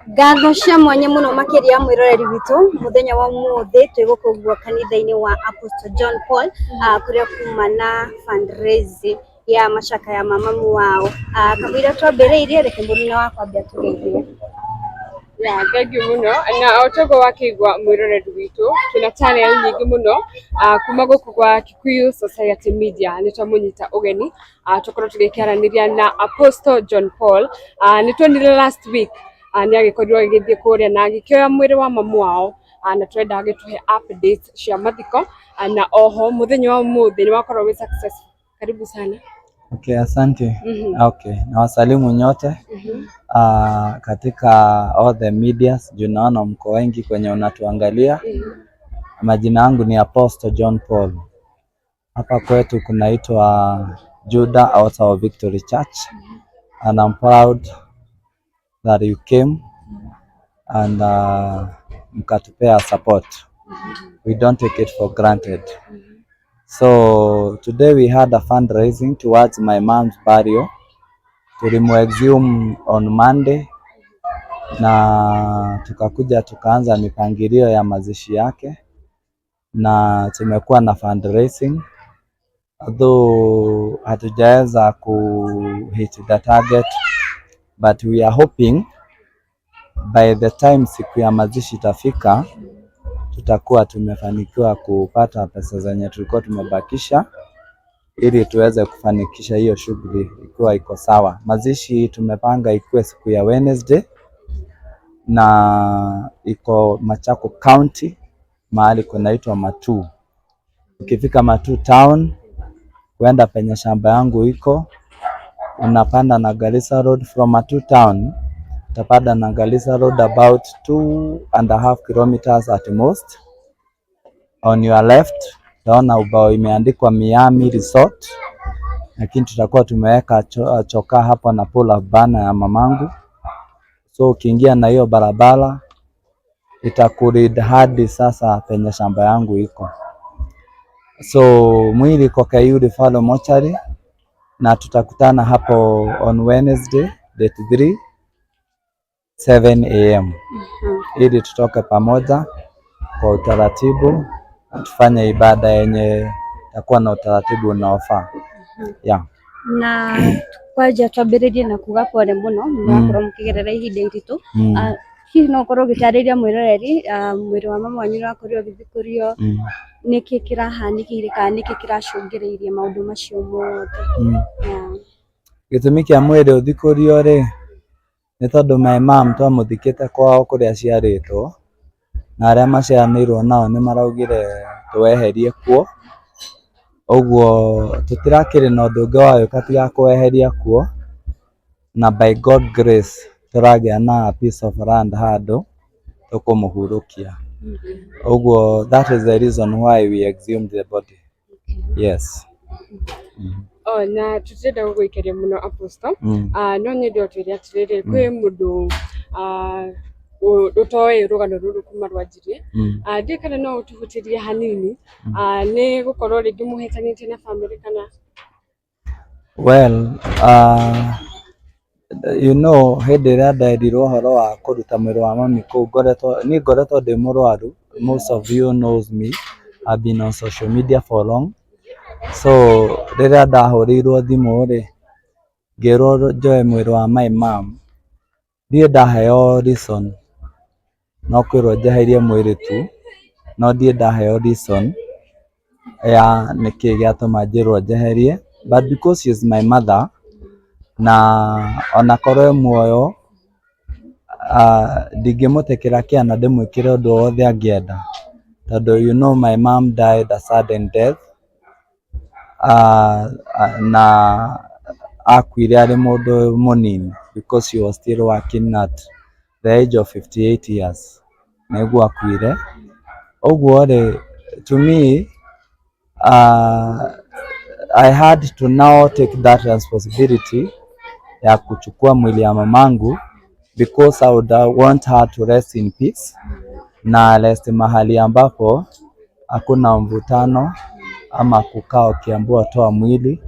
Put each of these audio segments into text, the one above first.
Ngatho cia mwanya muno makiria mwiroreri witu muthenya wa umuthi twigukugwa kanitha-ini wa Apostle John Paul kuria kuma na fundraising ya mashaka ya mamamu wao. Kabira twambiriirie reke muruna wakwa ambia tugeithie. Thank you muno na otogo wakigwa mwiroreri witu tuna channel nyingi muno kuma guku kwa Kikuyu Society Media nitwamunyita ugeni tukorwo tugikiaraniria na Apostle John Paul nitwonire last week ni agikorirwo agithie kuria na agikioya mwiri wa mamu wao na twenda agituhe updates cia mathiko na oho muthenya wa umuthi ni wakorwo wi successful. Karibu sana. Okay, asante. Okay, na wasalimu nyote katika all the medias, juu naona mko wengi kwenye unatuangalia. Majina yangu ni Apostle John Paul. Hapa kwetu kunaitwa Judah House of Victory Church, and I'm proud that you came and mkatupea support. We don't take it for granted. So today we had a fundraising towards my mom's burial. Tulimuexhume on Monday na tukakuja tukaanza mipangilio ya mazishi yake, na tumekuwa na fundraising, although hatujaweza hit the target, but we are hoping by the time siku ya mazishi itafika tutakuwa tumefanikiwa kupata pesa zenye tulikuwa tumebakisha, ili tuweze kufanikisha hiyo shughuli ikiwa iko sawa. Mazishi tumepanga ikuwe siku ya Wednesday na iko Machako County, mahali kunaitwa Matu. Ukifika Matu town kwenda penye shamba yangu iko, unapanda na Garissa Road from Matu town, utapanda na Garissa Road about 2.5 kilometers at most. On your left utaona ubao imeandikwa Miami Resort, lakini tutakuwa tumeweka chokaa hapo na pull up banner ya mamangu. So ukiingia na hiyo barabara itakulead hadi sasa penye shamba yangu iko. So mwili kwa Kayudi Falo Mochari, na tutakutana hapo on Wednesday date 3 7 am ili tutoke pamoja kwa utaratibu, tufanye ibada yenye itakuwa na utaratibu unaofaa. Yeah. Na kwaja twambiririe na kuga pole muno mwakorwo mukigerera ihinda iritu. Hihi no korwo gitariria mwiroreri mwiri wa mama wanyu wakorwo githikurio niki kirahanikire kana niki kiracungiriirie maundu macio mothe? Gitumi kia mwiri uthikurio ri ni tondu my mom twamuthikite kwao kuria ciaritwo, na aria maciaranirwo nao ni maraugire tweherie kuo, uguo tutirakiri na undu ungi wa gwika tiga kweheria kuo, na by God grace turagia na piece of land handu tukumuhurukia. Uguo that is the reason why we exhumed the body. Yes. Na tutenda gugwikeria muno Apostle no nyende otwire atiriri kwi mundu utoe rugano ruru kuma rwanjiri ndikana no utuvutirie hanini ni gukorwo ringi muhetanite na family kana? Well, you know, hindi ria nderirwo horo wa kuruta mwiri wa mami kuu ngoretwo ndi murwaru. Most of you knows me, I've been on social media for long. So riria ndahurirwo thimu ri ngirwo njoe mwiri wa my mom, ndie ndaheo reason, no kwirwo njeherie mwiri tu, no ndie ndaheo reason ya niki giatuma njirwo njeherie. But because she is my mother, na ona korwo muoyo ndingimutekera kiana ndimwikire undu wothe angienda, tondu you know my mom died a sudden death, na akuire ari mundu munini because she was still working at the age of 58 years niguo akuire. Uguo ri to me I had to now take that responsibility ya kuchukua mwili ya mamangu, because I would want her to rest in peace, na rest mahali ambapo hakuna mvutano ama kukaa ukiambiwa toa mwili.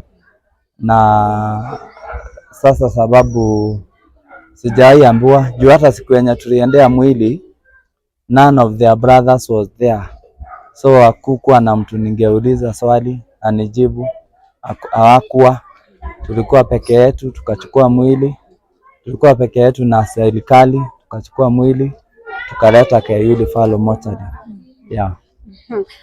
Na sasa Sijai ambiwa juu hata siku yenye tuliendea mwili none of their brothers was there, so hakukuwa na mtu ningeuliza swali anijibu, hawakuwa. Tulikuwa peke yetu tukachukua mwili, tulikuwa peke yetu na serikali tukachukua mwili tukaleta KU Referral Mortuary. Yeah.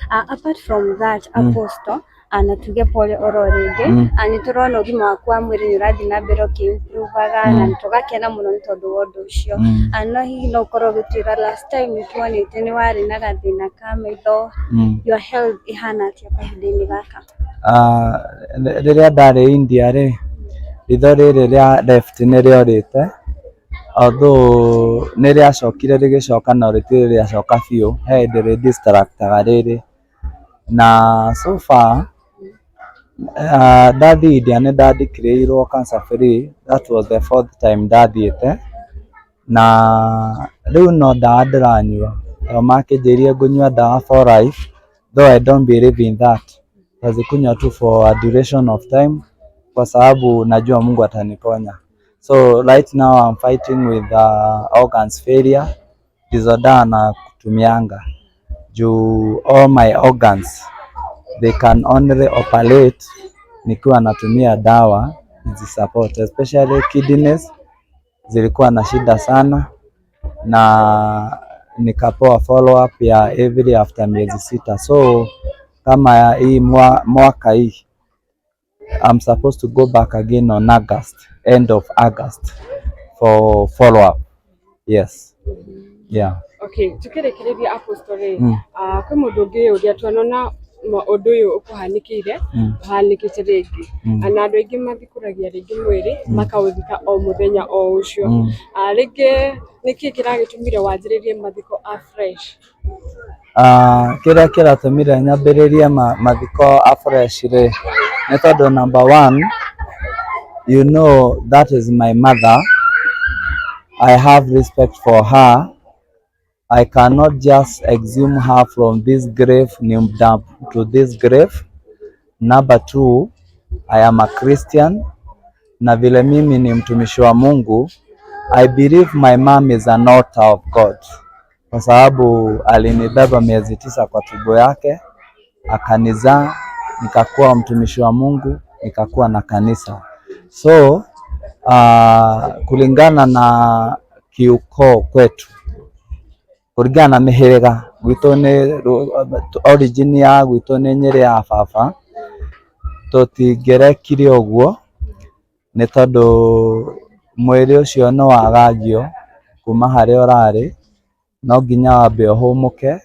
Apart from that, Apostle, anatuge pole ororege ani turona ugima waku wa mwiri nyurathi na mbere ukimprovaga na tugakena muno ni tondu wa undu ucio. No hihi no ukorwo gitwira last time tuonete ni wari na gathina ka maitho, your health ihana atia kahinda-ini gaka? Riria ndari India ri ritho riri ria left ni riorite, although ni riacokire rigicoka no ritiri riacoka biu, he hindi ri distractaga riri na so far ndathi India ni ndandikiriirwo cancer free. That was the 4th time ndathiite, na riu no ndawa ndiranyua makinjirie ngunyua ndawa for life, though I don't believe in that. Nazikunywa tu for a duration of time kwa sababu najua Mungu ataniponya. So right now I'm fighting with organs failure, disorder na kutumianga juu all my organs they can only operate nikiwa natumia dawa hizi support, especially kidneys zilikuwa na shida sana, na nikapewa follow up ya every after miezi 6. So kama hii mwaka hii I'm supposed to go back again on August, end of August for follow up. Yes. Yeah. Okay, tukirekereria Apostle kwi mundu ungi uria twanona undu uyu ukuhanikire uhanikite ringi, na andu aingi mathikuragia ringi mwiri makauthika o muthenya o ucio. Ringi niki kiragitumire wanjiririe mathiko a fresh? Kiria kiratumire nyambiririe mathiko a fresh ri ni tondu number 1, you know that is my mother. I have respect for her. I cannot just exhume her from this grave to this grave. Number 2, I am a Christian, na vile mimi ni mtumishi wa Mungu, I believe my mom is an altar of God, kwa sababu alinibeba miezi 9 kwa tumbo yake, akanizaa, nikakuwa mtumishi wa Mungu, nikakuwa na kanisa. So kulingana na kiukoo kwetu, kuringana na mihiriga gwitu ni origin ya gwitu ni Nyeri ya baba, tutingerekire uguo ni tondu mwiri ucio no wagagio kuma haria urari, no nginya wambe uhumuke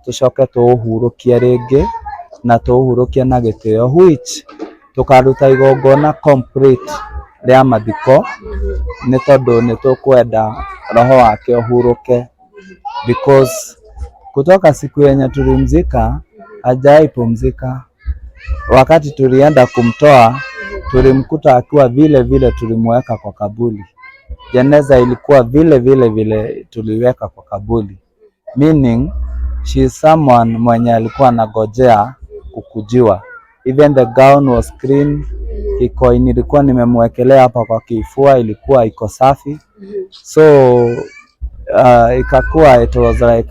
tucoke tuuhurukie ringi na tuuhurukie na gitio, which tukaruta igongona complete ria mathiko ni tondu ni tukwenda roho wake uhuruke, because kutoka siku yenye tulimzika hajai pumzika. Wakati tulienda kumtoa tulimkuta akiwa vile vile tulimweka kwa kaburi. Jeneza ilikuwa vile vile tuliweka kwa kaburi, meaning she is someone mwenye alikuwa anagojea kukujiwa. Even the gown was clean, nilikuwa nimemwekelea hapa kwa kifua, ilikuwa iko safi. So ikakuwa it was like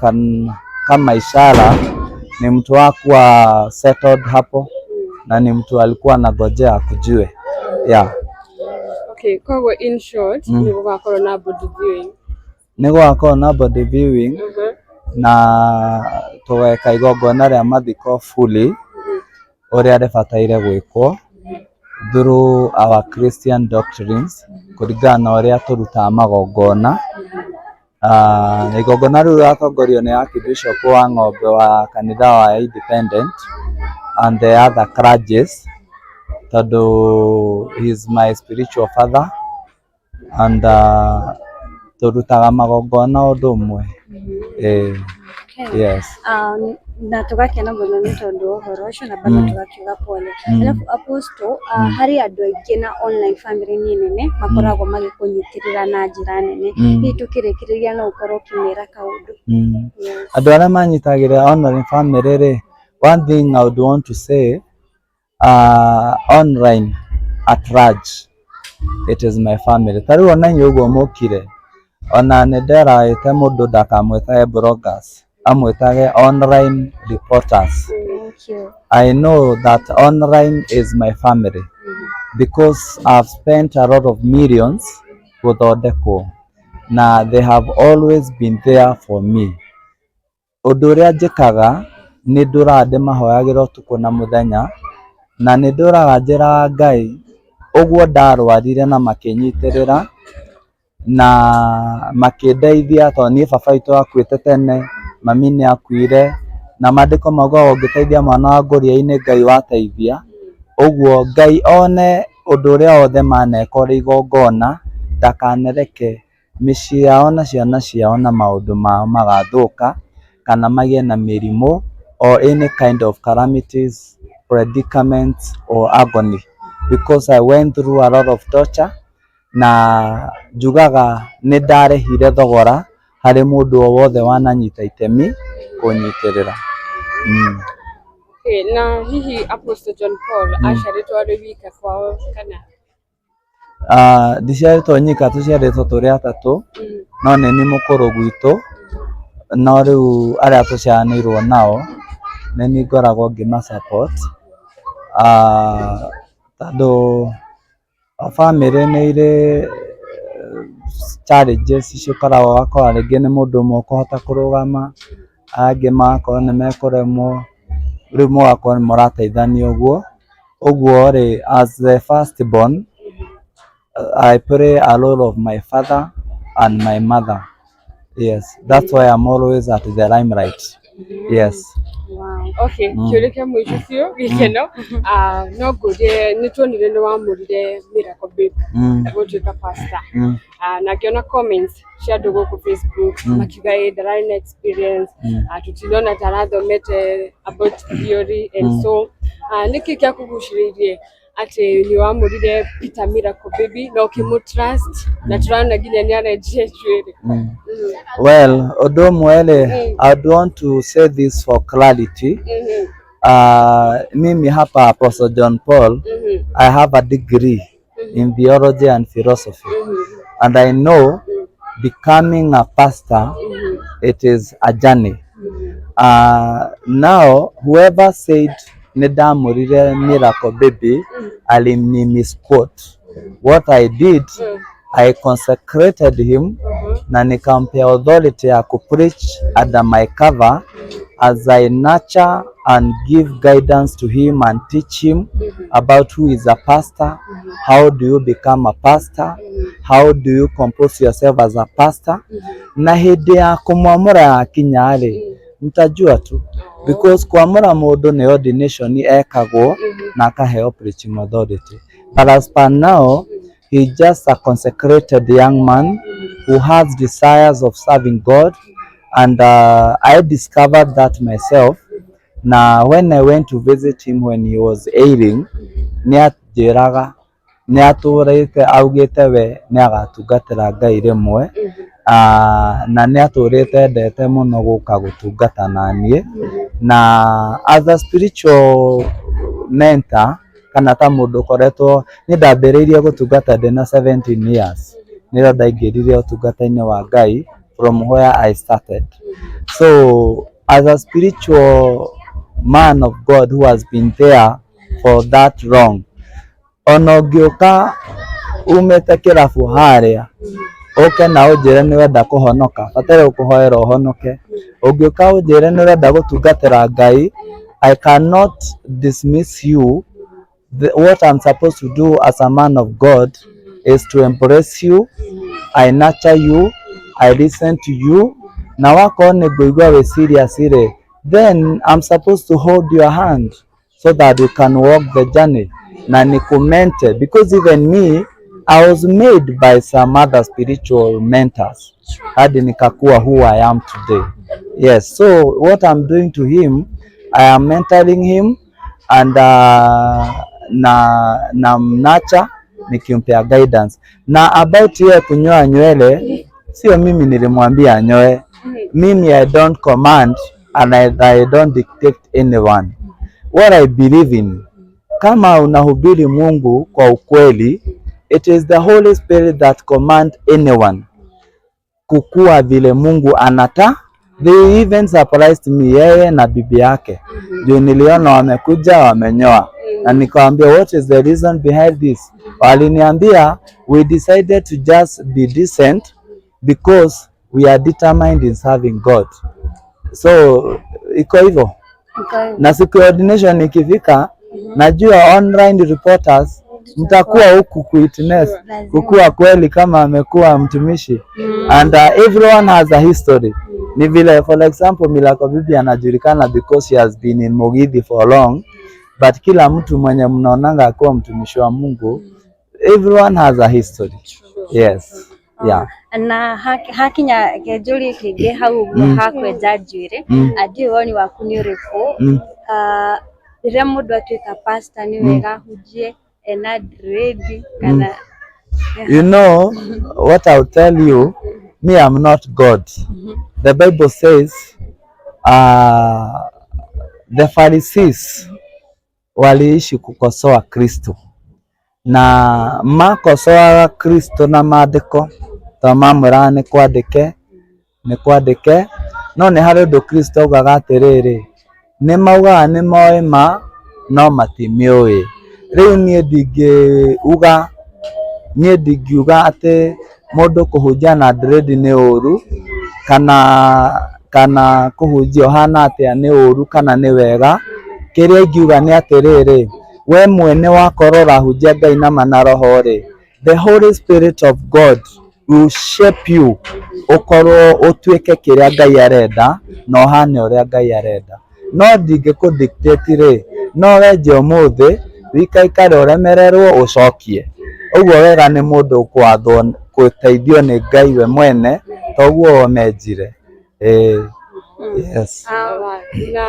kama ishara ni mtu hakuwa settled hapo, na ni mtu alikuwa anagojea kujue. Yeah. Okay, kwa in short, ni gugakorwo na body viewing. Ni gugakorwo na body viewing na tugeka igongona ria mathiko fully uria ribataire gwikwo through our Christian doctrines, kuringana na uria turutaga magongona. Igongona riu riratongorio ni Archbishop wa Ng'ombe wa kanitha wa Independent and the other clergies, tondu he is my spiritual father, and turutaga magongona undu umwe. Yes. Na tugakena muno ni tondu uhoro ucio, na bado tugakiuga pole. Alafu Apostle, hari andu aingi na online family ni nene makoragwo magikunyitirira na njira nene, ni tukirikiriria no ukorwo kimera kaundu? Andu aria manyitagirira online family ri, one thing I would want to say, online at large it is my family. Tariu ona nyugo mukire ona nderaite mundu ndakamwetage bloggers, amwetage online reporters. Thank you. I know that online is my family because I've spent a lot of millions guthondekwo na they have always been there for me. Undu uria njikaga ni nduraga mahoyagira utuku na muthenya na ni nduraga njira Ngai uguo ndarwarire na makinyitirira na makindeithia to ni baba witũ akuĩte tene, mami ni akuire na mandĩko maugaga ũngĩteithia mwana wa ngũria-inĩ Ngai wateithia. Uguo Ngai one ũndũ ũrĩa wothe maneka ũrĩ igongona ndakanereke mĩciĩ yao na ciana ciao na maũndũ mao magathũka kana magĩe na mĩrimũ or any kind of calamities, predicaments or agony, because I went through a lot of torture na njugaga nĩ ndarĩhire thogora harĩ mũndũ o wothe wananyita itemi kũnyitirĩra. Okay, na hihi Apostle John Paul aciarĩtwo arĩ wika kwao kana? Ndiciarĩtwo nyika, tũciarĩtwo tũrĩ atatũ, no nĩ niĩ mũkũrũ gwitũ, no rĩu arĩa tũciaranĩirwo nao nĩ niĩ ngoragwo ngĩma support tondũ family nĩ irĩ challenges cikoragwo, ũgakora rĩngĩ nĩ mũndũ ũmwe ũkũhota kũrũgama, angĩ magakorwo nĩ mekũremwo, rĩu mũgakorwo nĩ mũrateithania ũguo. Ũguo rĩ, as the first born, I play a role of my father and my mother. Yes, that's why I'm always at the limelight. Yes. Wow. Okay, kĩũria kĩa mũico biũ gĩkeno, no ngũrie nĩ tuonire nĩ wamũrire Miracle Baby gũtuĩka pastor, na ngĩona comments cia andũ gũkũ Facebook makiuga ndararĩ na experience, tũtinona ta arathomete about theory and so nĩkĩ kĩa kũgucĩrĩirie atĩ nĩ wamũrire Peter Miracle Baby na ũkĩmũtrust na tũrona nginya nĩ arenjire njuĩrĩ? Well, ũndũ ũmwe rĩ, I'd want to say this for clarity. Mimi hapa Apostle John Paul, I have a degree in theology and philosophy, and I know becoming a pastor, it is a journey. Now, whoever said Nedamurire Miracle Baby, alimi misquote. What I did, I consecrated him na nikampea authority ya kupreach under my cover as I nurture and give guidance to him and teach him about who is a pastor, how do you become a pastor, how do you compose yourself as a pastor. Na hĩndĩ ya kũmwamũra yakinya rĩ, mtajua tu, because kuamũra mũndũ nĩ ordination ekagwo na akaheo preaching authority. But as per now, he just a consecrated young man who has desires of serving God, and I discovered that myself. Now when I went to visit him when he was ailing, nĩanjĩraga nĩatũrĩte augĩte we nĩagatungatĩra Ngai rĩmwe, na nĩatũrĩte endete mũno gũka gũtungata na niĩ, na as a spiritual mentor kana ta mũndũ ũkoretwo nĩ ndambĩrĩirie gũtungata ndĩna 17 years, nĩrĩo ndaingĩrire ũtungata-inĩ wa Ngai from where I started. So as a spiritual man of God who has been there for that long, ona ũngĩũka umĩte kĩrabu harĩa ũke na ũnjĩre nĩ wenda kũhonoka, batarĩ gũkũhoera ũhonoke. Ũngĩũka ũnjĩre nĩ wenda gũtungatĩra Ngai, I cannot dismiss you. What I'm supposed to do as a man of God is to embrace you, I nurture you, I listen to you. Na wako nĩngũigua wĩ serious rĩ, then I'm supposed to hold your hand so that you can walk the journey. Na nikumente, because even me, I was made by some other spiritual mentors hadi nikakuwa who I am today. Yes, so what I'm doing to him, I am mentoring him and na nurture nikimpea guidance. Na about yeye kunyoa nywele, sio mimi nilimwambia anyoe. Mimi I don't command and I don't dictate anyone. What I believe in, kama unahubiri Mungu kwa ukweli, it is the Holy Spirit that command anyone kukua vile Mungu anata. They even surprised me, yeye na bibi yake. Juu niliona wamekuja wamenyoa. Na nikamwambia what is the reason behind this? Waliniambia we decided to just be decent because we are determined in serving God. So iko hivyo. Na siku ya ordination ikifika, najua online reporters mtakuwa huku kuwitness kukua kweli kama amekuwa mtumishi. And everyone has a history. Ni vile for example Miracle Bibi anajulikana because she has been in Mugithi for long, but kila mtu mwenye mnaonanga akuwa mtumishi wa Mungu, everyone has a history. Yes. Yeah. Na hakinya kejuri kige hau hakwenja njuire adi woni waku ni uriku rĩrĩa mũndũ atuĩka pastor ni wega hujie ena dread kana you know what I'll tell you, me I'm not God. The Bible says the Pharisees waliishi kukosoa Kristo na makosoa Kristo na maandĩko tamamwĩra nĩ kwandĩke no nĩ harĩ ũndũ Kristo augaga atĩrĩrĩ, nĩ maugaga nĩ moĩ ma no matimiũĩ. Rĩu niĩ ndingiuga atĩ mũndũ kũhunjia na dread nĩ ũru kana kũhunjia ũhana atĩa nĩ ũru kana nĩ wega. Kĩrĩa ingiuga nĩ atĩrĩrĩ, we mwene wakorwo ũrahunjia Ngai na manaro rĩ, the Holy Spirit of God will shape you ukorwo utuike kĩrĩa Ngai arenda na ũhane ũrĩa Ngai arenda. No ndingĩkũ-dictate rĩ, no wenje ũmũthĩ wikaikare ũremererwo ũcokie. Ũguo wega nĩ mũndũ ũkwathwo gũteithio nĩ Ngai we mwene toguo menjire. Yes. Na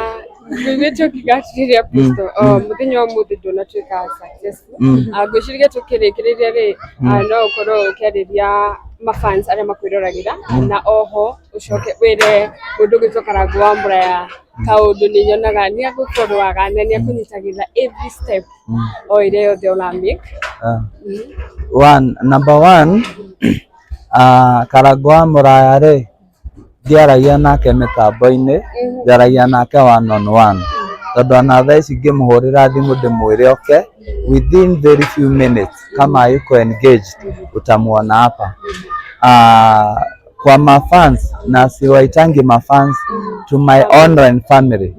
Gwicho kigashiriria Kristo muthenya wa muthi ndonatuika successful ngwiciria tukirikiria ri no ukorwo ukiariria mafans aria makwirораgira na oho ucoke wire mundu gicokara gwambura ya kaundu ni nyonaga ni agukorwaga na ni akunyitagira every step o ire yothe ona make number one karagwa muraya ri ndiaragia nake mitambo-ini, ndiaragia nake one on one. Tondu ona thaa ici ngĩmũhũrĩra thimũ ndĩmwĩre oke within very few minutes kama yuko engaged utamuona hapa. Kwa mafans na siwaitangi mafans, to my online family,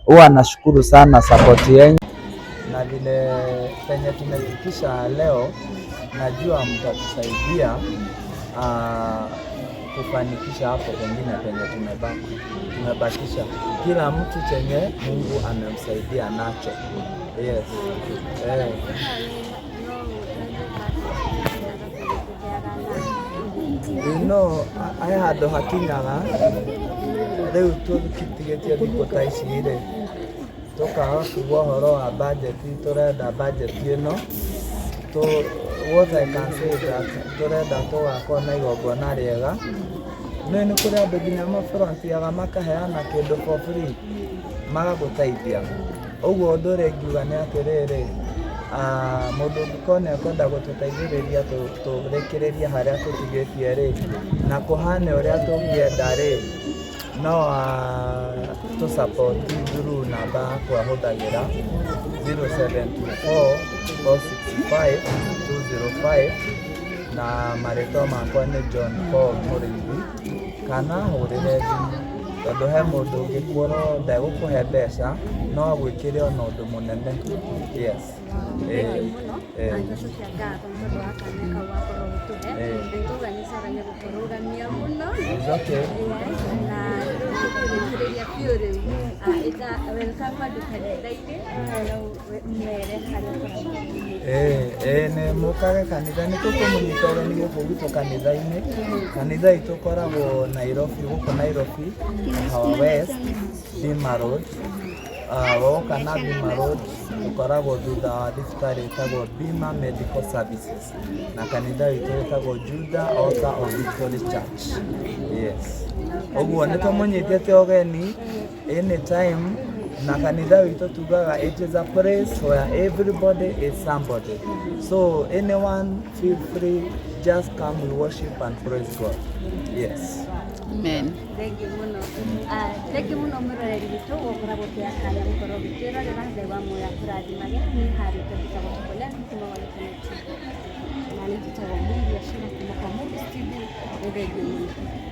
huwa nashukuru sana support yenu na vile penye tumefikisha leo, najua mtatusaidia kufanikisha hapo pengine penye tumebakisha. Kila mtu chenye Mungu amemsaidia nacho. Yes. You know, I had hakinyaga rĩu tũkitigetie thikũ ta ici rĩ, tũkaga kuigua ũhoro wa budget, tũrenda budget ĩno what I can say that turenda tugakorwo na igongona rĩega. Nĩ kũrĩ andũ nginya mafrontiaga makaheana kĩndũ for free magagũteithia. Ũguo ũndũ ũrĩa ingiuga nĩ atĩrĩrĩ, mũndũ ũngĩkorwo nĩ ekwenda gũtũteithĩrĩria tũrekereria harĩa tũtigĩtie rĩ na kũhane ũrĩa tũngĩenda rĩ, no to support through namba yakwa hũthagĩra 0724 465 205 na marĩtwa makwa nĩ John Paul Mũrĩithi, kana hũrĩre thimũ tondũ he mũndũ ũngĩkorwo ndegũkũhe mbeca no agwĩkĩre ona ũndũ mũnene. Yes. Nĩ mũkage kanitha nĩ tũkũmũnyita ũgeni gũkũ gwitũ kanitha-inĩ. Kanitha itũ koragwo Nairobi, gũkũ Nairobi, Hawa West, Bima Road. Woka na Bima Road ukoragwo thutha wa thibitarĩ ĩtagwo Bima Medical Services na kanitha witũ ĩtagwo Judah Altar of Victory Church. Yes. Ũguo nĩ tũmũnyitĩte ũgeni anytime Na kanitha witũ tugaga it is a place where everybody is somebody. So anyone feel free, just come and worship and praise God. Yes. Amen. Thank you muno. Thank you muno mwiroreri witũ gũkoragwo kĩa kanya gũkorwo gĩkĩrorera Ngai wa muoyo akũrathimage nĩ harĩ tũtagwo tũkola kuma wale na nĩ tũtagwo mwili wa shina kuma kwa Mungu Steve. Thank you muno.